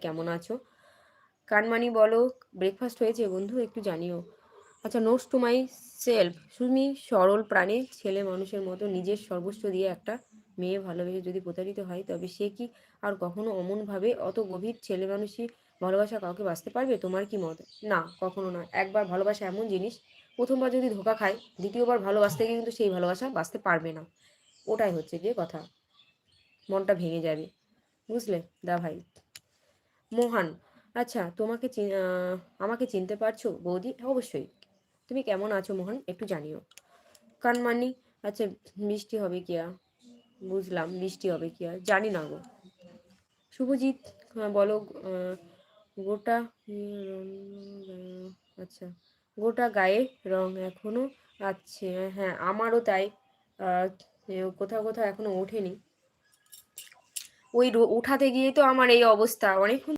কেমন আছো? কানমানি বলো, ব্রেকফাস্ট হয়েছে বন্ধু? একটু জানিও। আচ্ছা, নোটস টু মাই সেলফ। তুমি সরল প্রাণে ছেলে মানুষের মতো নিজের সর্বস্ব দিয়ে একটা মেয়ে ভালোবেসে যদি প্রতারিত হয়, তবে সে কি আর কখনো অমনভাবে অত গভীর ছেলে মানুষই ভালোবাসা কাউকে বাঁচতে পারবে? তোমার কি মত? না, কখনো না। একবার ভালোবাসা এমন জিনিস, প্রথমবার যদি ধোকা খায়, দ্বিতীয়বার ভালোবাসতে গিয়ে কিন্তু সেই ভালোবাসা বাঁচতে পারবে না। ওটাই হচ্ছে যে কথা, মনটা ভেঙে যাবে। বুঝলে দা ভাই? মোহান, আচ্ছা আমাকে চিনতে পারছো বৌদি? অবশ্যই। তুমি কেমন আছো মোহন, একটু জানিও। কানমানি, আচ্ছা, বৃষ্টি হবে কি আর? বুঝলাম, বৃষ্টি হবে কি আর, জানি না গো। শুভজিৎ, বলো। আহ, গোটা আচ্ছা, গোটা গায়ে রং এখনো আছে। হ্যাঁ, আমারও তাই। আহ, কোথাও কোথাও এখনো ওঠেনি। ওই উঠাতে গিয়ে তো আমার এই অবস্থা। অনেকক্ষণ